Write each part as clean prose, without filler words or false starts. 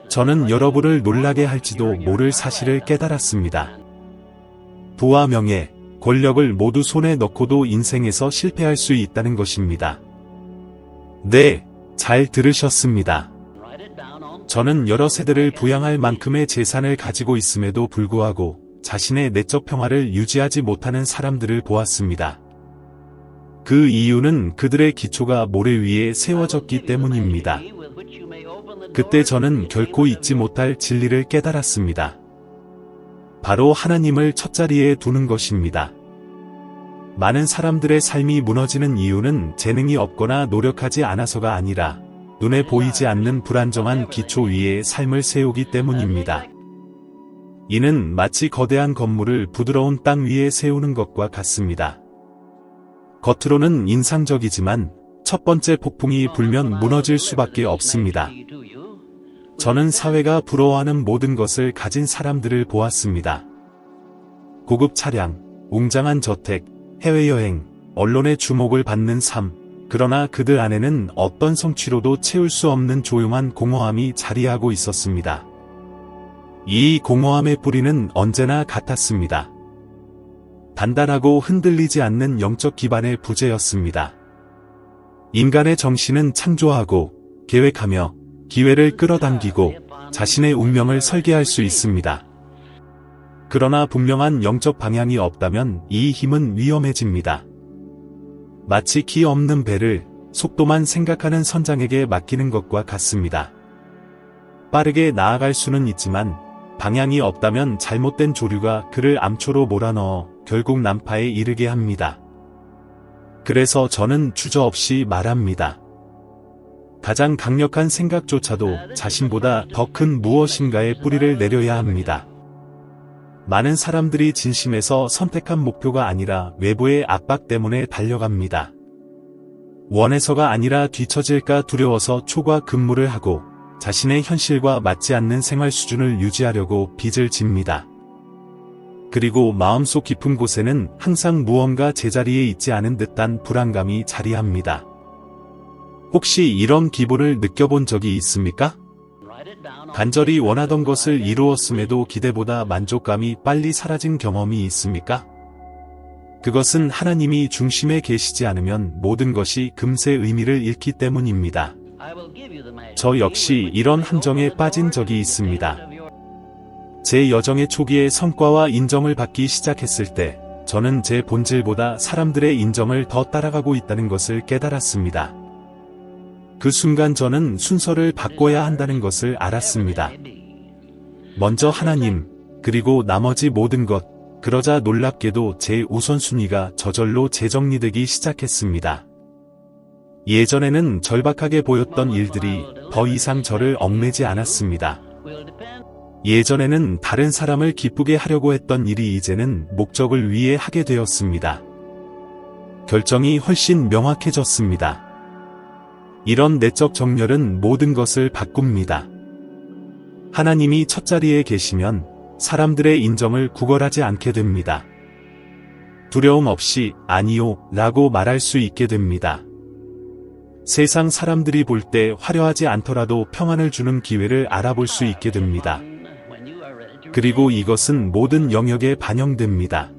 저는 여러분을 놀라게 할지도 모를 사실을 깨달았습니다. 부와 명예, 권력을 모두 손에 넣고도 인생에서 실패할 수 있다는 것입니다. 네, 잘 들으셨습니다. 저는 여러 세대를 부양할 만큼의 재산을 가지고 있음에도 불구하고 자신의 내적 평화를 유지하지 못하는 사람들을 보았습니다. 그 이유는 그들의 기초가 모래 위에 세워졌기 때문입니다. 그때 저는 결코 잊지 못할 진리를 깨달았습니다. 바로 하나님을 첫자리에 두는 것입니다. 많은 사람들의 삶이 무너지는 이유는 재능이 없거나 노력하지 않아서가 아니라 눈에 보이지 않는 불안정한 기초 위에 삶을 세우기 때문입니다. 이는 마치 거대한 건물을 부드러운 땅 위에 세우는 것과 같습니다. 겉으로는 인상적이지만 첫 번째 폭풍이 불면 무너질 수밖에 없습니다. 저는 사회가 부러워하는 모든 것을 가진 사람들을 보았습니다. 고급 차량, 웅장한 저택, 해외여행, 언론의 주목을 받는 삶, 그러나 그들 안에는 어떤 성취로도 채울 수 없는 조용한 공허함이 자리하고 있었습니다. 이 공허함의 뿌리는 언제나 같았습니다. 단단하고 흔들리지 않는 영적 기반의 부재였습니다. 인간의 정신은 창조하고 계획하며 기회를 끌어당기고 자신의 운명을 설계할 수 있습니다. 그러나 분명한 영적 방향이 없다면 이 힘은 위험해집니다. 마치 키 없는 배를 속도만 생각하는 선장에게 맡기는 것과 같습니다. 빠르게 나아갈 수는 있지만 방향이 없다면 잘못된 조류가 그를 암초로 몰아넣어 결국 난파에 이르게 합니다. 그래서 저는 주저없이 말합니다. 가장 강력한 생각조차도 자신보다 더 큰 무엇인가의 뿌리를 내려야 합니다. 많은 사람들이 진심에서 선택한 목표가 아니라 외부의 압박 때문에 달려갑니다. 원해서가 아니라 뒤처질까 두려워서 초과 근무를 하고 자신의 현실과 맞지 않는 생활 수준을 유지하려고 빚을 집니다. 그리고 마음속 깊은 곳에는 항상 무언가 제자리에 있지 않은 듯한 불안감이 자리합니다. 혹시 이런 기분을 느껴본 적이 있습니까? 간절히 원하던 것을 이루었음에도 기대보다 만족감이 빨리 사라진 경험이 있습니까? 그것은 하나님이 중심에 계시지 않으면 모든 것이 금세 의미를 잃기 때문입니다. 저 역시 이런 함정에 빠진 적이 있습니다. 제 여정의 초기에 성과와 인정을 받기 시작했을 때 저는 제 본질보다 사람들의 인정을 더 따라가고 있다는 것을 깨달았습니다. 그 순간 저는 순서를 바꿔야 한다는 것을 알았습니다. 먼저 하나님, 그리고 나머지 모든 것, 그러자 놀랍게도 제 우선순위가 저절로 재정리되기 시작했습니다. 예전에는 절박하게 보였던 일들이 더 이상 저를 얽매지 않았습니다. 예전에는 다른 사람을 기쁘게 하려고 했던 일이 이제는 목적을 위해 하게 되었습니다. 결정이 훨씬 명확해졌습니다. 이런 내적 정렬은 모든 것을 바꿉니다. 하나님이 첫자리에 계시면 사람들의 인정을 구걸하지 않게 됩니다. 두려움 없이 아니요 라고 말할 수 있게 됩니다. 세상 사람들이 볼 때 화려하지 않더라도 평안을 주는 기회를 알아볼 수 있게 됩니다. 그리고 이것은 모든 영역에 반영됩니다.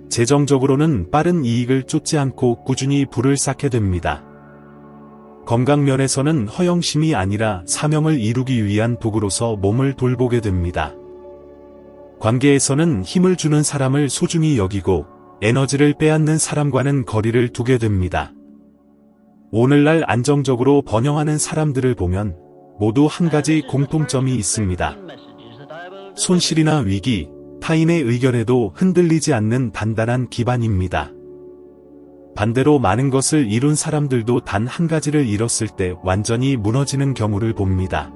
재정적으로는 빠른 이익을 쫓지 않고 꾸준히 부를 쌓게 됩니다. 건강면에서는 허영심이 아니라 사명을 이루기 위한 도구로서 몸을 돌보게 됩니다. 관계에서는 힘을 주는 사람을 소중히 여기고 에너지를 빼앗는 사람과는 거리를 두게 됩니다. 오늘날 안정적으로 번영하는 사람들을 보면 모두 한 가지 공통점이 있습니다. 손실이나 위기, 타인의 의견에도 흔들리지 않는 단단한 기반입니다. 반대로 많은 것을 이룬 사람들도 단 한 가지를 잃었을 때 완전히 무너지는 경우를 봅니다.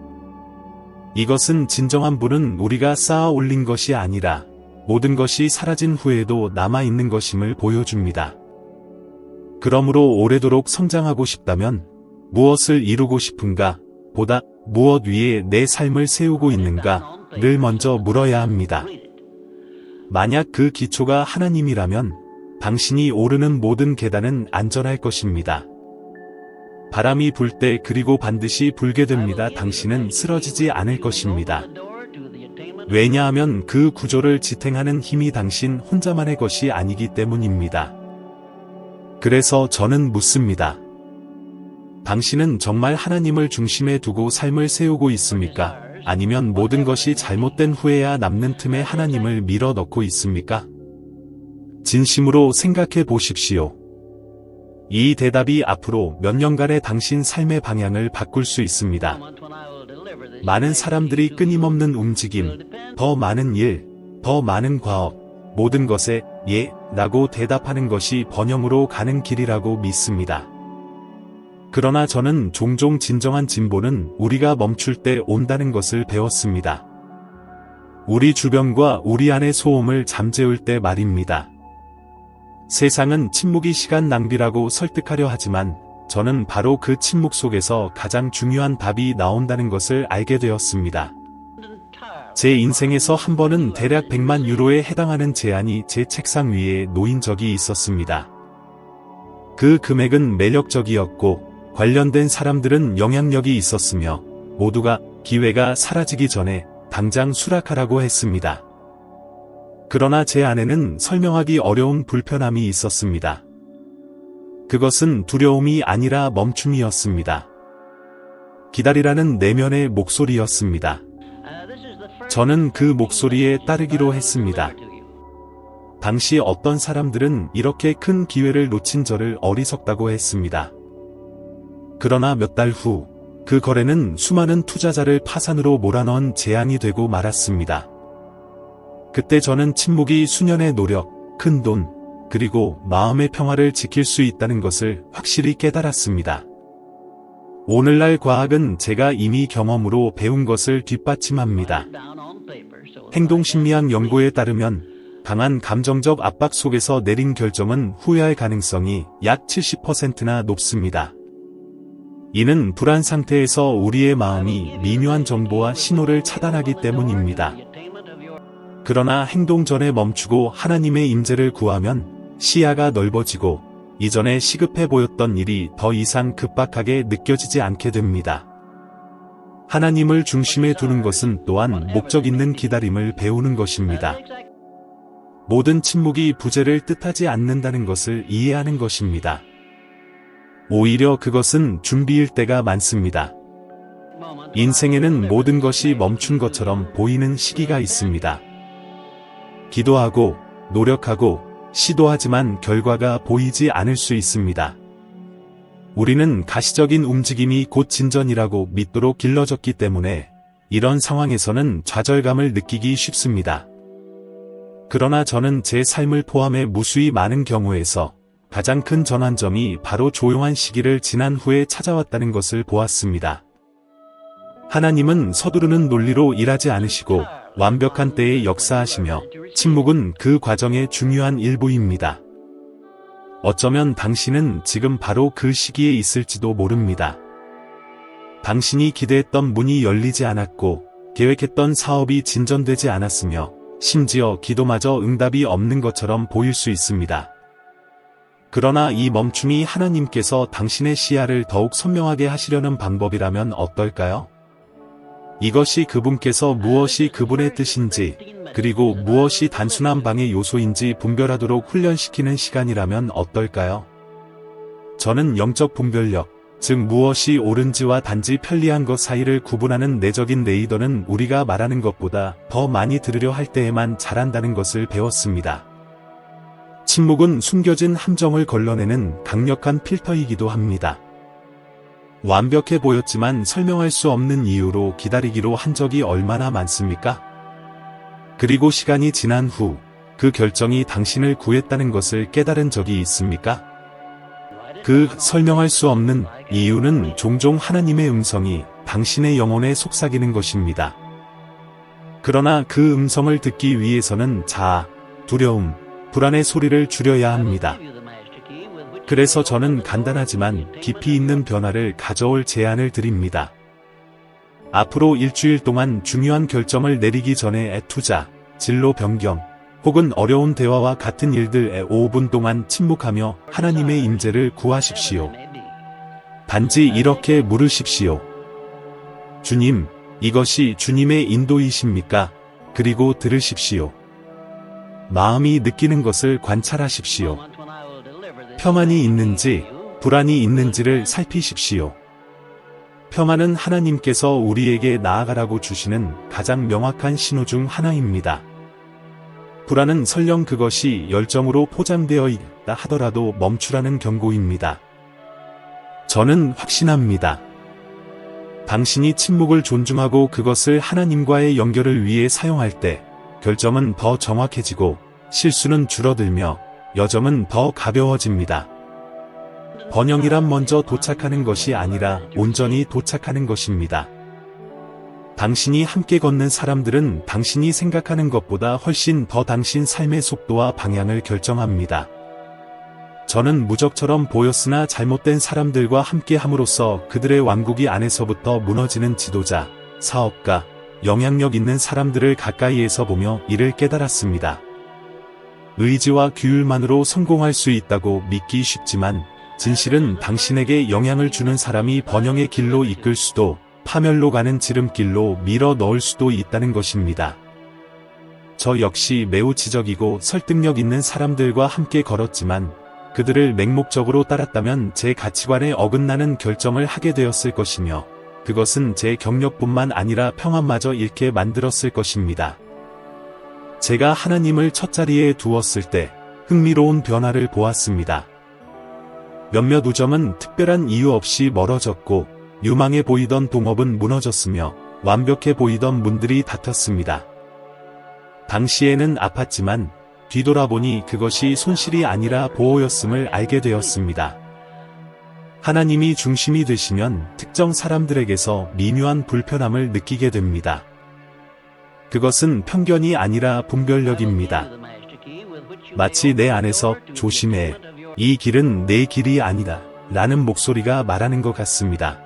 이것은 진정한 부는 우리가 쌓아 올린 것이 아니라 모든 것이 사라진 후에도 남아있는 것임을 보여줍니다. 그러므로 오래도록 성장하고 싶다면 무엇을 이루고 싶은가 보다 무엇 위에 내 삶을 세우고 있는가를 먼저 물어야 합니다. 만약 그 기초가 하나님이라면 당신이 오르는 모든 계단은 안전할 것입니다. 바람이 불 때 그리고 반드시 불게 됩니다. 당신은 쓰러지지 않을 것입니다. 왜냐하면 그 구조를 지탱하는 힘이 당신 혼자만의 것이 아니기 때문입니다. 그래서 저는 묻습니다. 당신은 정말 하나님을 중심에 두고 삶을 세우고 있습니까? 아니면 모든 것이 잘못된 후에야 남는 틈에 하나님을 밀어 넣고 있습니까? 진심으로 생각해 보십시오. 이 대답이 앞으로 몇 년간의 당신 삶의 방향을 바꿀 수 있습니다. 많은 사람들이 끊임없는 움직임, 더 많은 일, 더 많은 과업, 모든 것에 예, 라고 대답하는 것이 번영으로 가는 길이라고 믿습니다. 그러나 저는 종종 진정한 진보는 우리가 멈출 때 온다는 것을 배웠습니다. 우리 주변과 우리 안의 소음을 잠재울 때 말입니다. 세상은 침묵이 시간 낭비라고 설득하려 하지만 저는 바로 그 침묵 속에서 가장 중요한 답이 나온다는 것을 알게 되었습니다. 제 인생에서 한 번은 대략 100만 유로에 해당하는 제안이 제 책상 위에 놓인 적이 있었습니다. 그 금액은 매력적이었고 관련된 사람들은 영향력이 있었으며 모두가 기회가 사라지기 전에 당장 수락하라고 했습니다. 그러나 제 안에는 설명하기 어려운 불편함이 있었습니다. 그것은 두려움이 아니라 멈춤이었습니다. 기다리라는 내면의 목소리였습니다. 저는 그 목소리에 따르기로 했습니다. 당시 어떤 사람들은 이렇게 큰 기회를 놓친 저를 어리석다고 했습니다. 그러나 몇 달 후, 그 거래는 수많은 투자자를 파산으로 몰아넣은 재앙이 되고 말았습니다. 그때 저는 침묵이 수년의 노력, 큰 돈, 그리고 마음의 평화를 지킬 수 있다는 것을 확실히 깨달았습니다. 오늘날 과학은 제가 이미 경험으로 배운 것을 뒷받침합니다. 행동심리학 연구에 따르면 강한 감정적 압박 속에서 내린 결정은 후회할 가능성이 약 70%나 높습니다. 이는 불안 상태에서 우리의 마음이 미묘한 정보와 신호를 차단하기 때문입니다. 그러나 행동 전에 멈추고 하나님의 임재를 구하면 시야가 넓어지고 이전에 시급해 보였던 일이 더 이상 급박하게 느껴지지 않게 됩니다. 하나님을 중심에 두는 것은 또한 목적 있는 기다림을 배우는 것입니다. 모든 침묵이 부재를 뜻하지 않는다는 것을 이해하는 것입니다. 오히려 그것은 준비일 때가 많습니다. 인생에는 모든 것이 멈춘 것처럼 보이는 시기가 있습니다. 기도하고, 노력하고, 시도하지만 결과가 보이지 않을 수 있습니다. 우리는 가시적인 움직임이 곧 진전이라고 믿도록 길러졌기 때문에 이런 상황에서는 좌절감을 느끼기 쉽습니다. 그러나 저는 제 삶을 포함해 무수히 많은 경우에서 가장 큰 전환점이 바로 조용한 시기를 지난 후에 찾아왔다는 것을 보았습니다. 하나님은 서두르는 논리로 일하지 않으시고 완벽한 때에 역사하시며 침묵은 그 과정의 중요한 일부입니다. 어쩌면 당신은 지금 바로 그 시기에 있을지도 모릅니다. 당신이 기대했던 문이 열리지 않았고 계획했던 사업이 진전되지 않았으며 심지어 기도마저 응답이 없는 것처럼 보일 수 있습니다. 그러나 이 멈춤이 하나님께서 당신의 시야를 더욱 선명하게 하시려는 방법이라면 어떨까요? 이것이 그분께서 무엇이 그분의 뜻인지, 그리고 무엇이 단순한 방해 요소인지 분별하도록 훈련시키는 시간이라면 어떨까요? 저는 영적 분별력, 즉 무엇이 옳은지와 단지 편리한 것 사이를 구분하는 내적인 레이더는 우리가 말하는 것보다 더 많이 들으려 할 때에만 자란다는 것을 배웠습니다. 침묵은 숨겨진 함정을 걸러내는 강력한 필터이기도 합니다. 완벽해 보였지만 설명할 수 없는 이유로 기다리기로 한 적이 얼마나 많습니까? 그리고 시간이 지난 후 그 결정이 당신을 구했다는 것을 깨달은 적이 있습니까? 그 설명할 수 없는 이유는 종종 하나님의 음성이 당신의 영혼에 속삭이는 것입니다. 그러나 그 음성을 듣기 위해서는 자아, 두려움, 불안의 소리를 줄여야 합니다. 그래서 저는 간단하지만 깊이 있는 변화를 가져올 제안을 드립니다. 앞으로 일주일 동안 중요한 결정을 내리기 전에 투자, 진로 변경, 혹은 어려운 대화와 같은 일들에 5분 동안 침묵하며 하나님의 임재를 구하십시오. 단지 이렇게 물으십시오. 주님, 이것이 주님의 인도이십니까? 그리고 들으십시오. 마음이 느끼는 것을 관찰하십시오. 평안이 있는지, 불안이 있는지를 살피십시오. 평안은 하나님께서 우리에게 나아가라고 주시는 가장 명확한 신호 중 하나입니다. 불안은 설령 그것이 열정으로 포장되어 있다 하더라도 멈추라는 경고입니다. 저는 확신합니다. 당신이 침묵을 존중하고 그것을 하나님과의 연결을 위해 사용할 때 결점은 더 정확해지고 실수는 줄어들며 여정은 더 가벼워집니다. 번영이란 먼저 도착하는 것이 아니라 온전히 도착하는 것입니다. 당신이 함께 걷는 사람들은 당신이 생각하는 것보다 훨씬 더 당신 삶의 속도와 방향을 결정합니다. 저는 무적처럼 보였으나 잘못된 사람들과 함께 함으로써 그들의 왕국이 안에서부터 무너지는 지도자, 사업가, 영향력 있는 사람들을 가까이에서 보며 이를 깨달았습니다. 의지와 규율만으로 성공할 수 있다고 믿기 쉽지만 진실은 당신에게 영향을 주는 사람이 번영의 길로 이끌 수도 파멸로 가는 지름길로 밀어 넣을 수도 있다는 것입니다. 저 역시 매우 지적이고 설득력 있는 사람들과 함께 걸었지만 그들을 맹목적으로 따랐다면 제 가치관에 어긋나는 결정을 하게 되었을 것이며 그것은 제 경력뿐만 아니라 평안마저 잃게 만들었을 것입니다. 제가 하나님을 첫자리에 두었을 때 흥미로운 변화를 보았습니다. 몇몇 우정은 특별한 이유 없이 멀어졌고 유망해 보이던 동업은 무너졌으며 완벽해 보이던 문들이 닫혔습니다. 당시에는 아팠지만 뒤돌아보니 그것이 손실이 아니라 보호였음을 알게 되었습니다. 하나님이 중심이 되시면 특정 사람들에게서 미묘한 불편함을 느끼게 됩니다. 그것은 편견이 아니라 분별력입니다. 마치 내 안에서 조심해, 이 길은 내 길이 아니다 라는 목소리가 말하는 것 같습니다.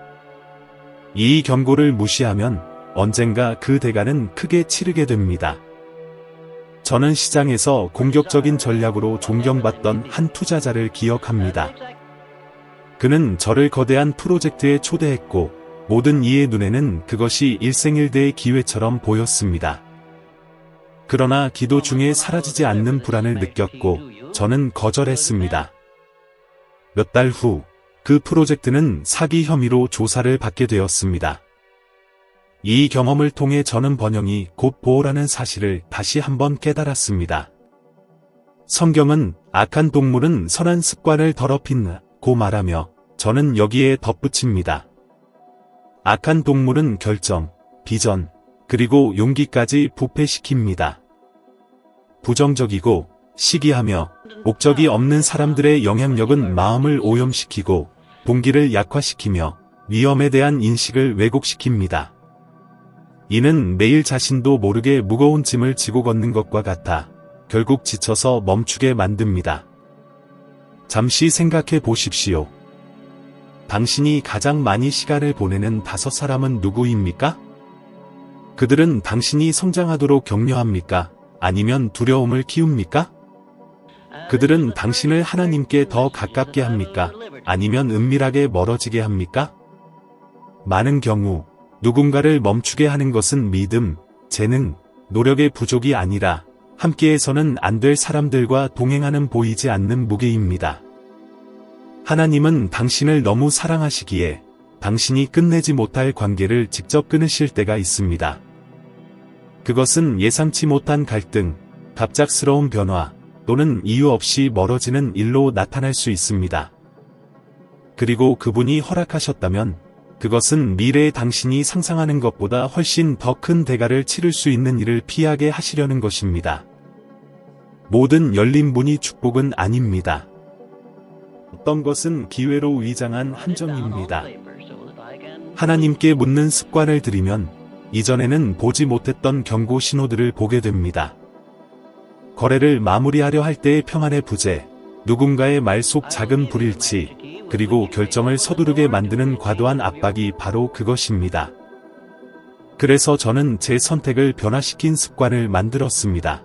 이 경고를 무시하면 언젠가 그 대가는 크게 치르게 됩니다. 저는 시장에서 공격적인 전략으로 존경받던 한 투자자를 기억합니다. 그는 저를 거대한 프로젝트에 초대했고 모든 이의 눈에는 그것이 일생일대의 기회처럼 보였습니다. 그러나 기도 중에 사라지지 않는 불안을 느꼈고 저는 거절했습니다. 몇 달 후 그 프로젝트는 사기 혐의로 조사를 받게 되었습니다. 이 경험을 통해 저는 번영이 곧 보호라는 사실을 다시 한번 깨달았습니다. 성경은 악한 동물은 선한 습관을 더럽힌다고 말하며 저는 여기에 덧붙입니다. 악한 동물은 결정, 비전, 그리고 용기까지 부패시킵니다. 부정적이고 시기하며 목적이 없는 사람들의 영향력은 마음을 오염시키고 동기를 약화시키며 위험에 대한 인식을 왜곡시킵니다. 이는 매일 자신도 모르게 무거운 짐을 지고 걷는 것과 같아 결국 지쳐서 멈추게 만듭니다. 잠시 생각해 보십시오. 당신이 가장 많이 시간을 보내는 5사람은 누구입니까? 그들은 당신이 성장하도록 격려합니까? 아니면 두려움을 키웁니까? 그들은 당신을 하나님께 더 가깝게 합니까? 아니면 은밀하게 멀어지게 합니까? 많은 경우 누군가를 멈추게 하는 것은 믿음, 재능, 노력의 부족이 아니라 함께해서는 안 될 사람들과 동행하는 보이지 않는 무게입니다. 하나님은 당신을 너무 사랑하시기에 당신이 끝내지 못할 관계를 직접 끊으실 때가 있습니다. 그것은 예상치 못한 갈등, 갑작스러운 변화, 또는 이유 없이 멀어지는 일로 나타날 수 있습니다. 그리고 그분이 허락하셨다면 그것은 미래의 당신이 상상하는 것보다 훨씬 더 큰 대가를 치를 수 있는 일을 피하게 하시려는 것입니다. 모든 열린 문이 축복은 아닙니다. 어떤 것은 기회로 위장한 함정입니다. 하나님께 묻는 습관을 들이면 이전에는 보지 못했던 경고 신호들을 보게 됩니다. 거래를 마무리하려 할 때의 평안의 부재, 누군가의 말 속 작은 불일치, 그리고 결정을 서두르게 만드는 과도한 압박이 바로 그것입니다. 그래서 저는 제 선택을 변화시킨 습관을 만들었습니다.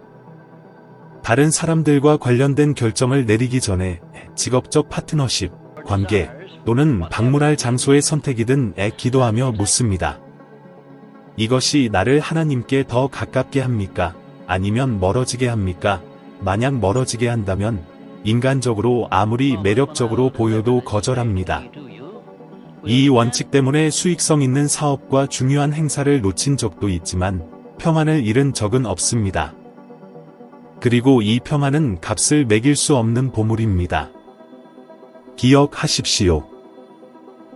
다른 사람들과 관련된 결정을 내리기 전에 직업적 파트너십, 관계, 또는 방문할 장소의 선택이든 기도하며 묻습니다. 이것이 나를 하나님께 더 가깝게 합니까? 아니면 멀어지게 합니까? 만약 멀어지게 한다면 인간적으로 아무리 매력적으로 보여도 거절합니다. 이 원칙 때문에 수익성 있는 사업과 중요한 행사를 놓친 적도 있지만 평안을 잃은 적은 없습니다. 그리고 이 평안은 값을 매길 수 없는 보물입니다. 기억하십시오.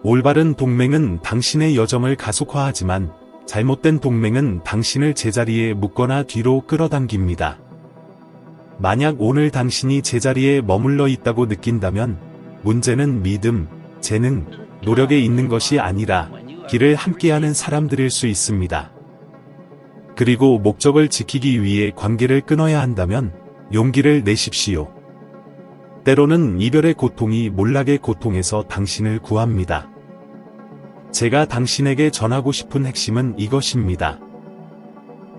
올바른 동맹은 당신의 여정을 가속화하지만 잘못된 동맹은 당신을 제자리에 묶거나 뒤로 끌어당깁니다. 만약 오늘 당신이 제자리에 머물러 있다고 느낀다면 문제는 믿음, 재능, 노력에 있는 것이 아니라 길을 함께하는 사람들일 수 있습니다. 그리고 목적을 지키기 위해 관계를 끊어야 한다면 용기를 내십시오. 때로는 이별의 고통이 몰락의 고통에서 당신을 구합니다. 제가 당신에게 전하고 싶은 핵심은 이것입니다.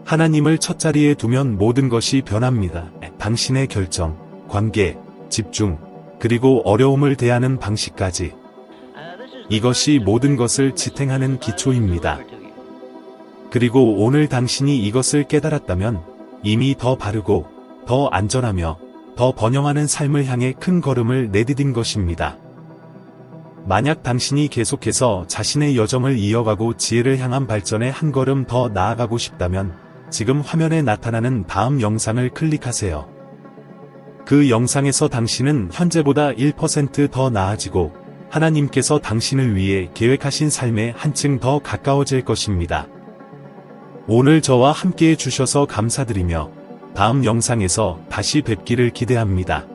하나님을 첫자리에 두면 모든 것이 변합니다. 당신의 결정, 관계, 집중, 그리고 어려움을 대하는 방식까지. 이것이 모든 것을 지탱하는 기초입니다. 그리고 오늘 당신이 이것을 깨달았다면 이미 더 바르고, 더 안전하며, 더 번영하는 삶을 향해 큰 걸음을 내디딘 것입니다. 만약 당신이 계속해서 자신의 여정을 이어가고 지혜를 향한 발전에 한 걸음 더 나아가고 싶다면 지금 화면에 나타나는 다음 영상을 클릭하세요. 그 영상에서 당신은 현재보다 1% 더 나아지고 하나님께서 당신을 위해 계획하신 삶에 한층 더 가까워질 것입니다. 오늘 저와 함께해 주셔서 감사드리며 다음 영상에서 다시 뵙기를 기대합니다.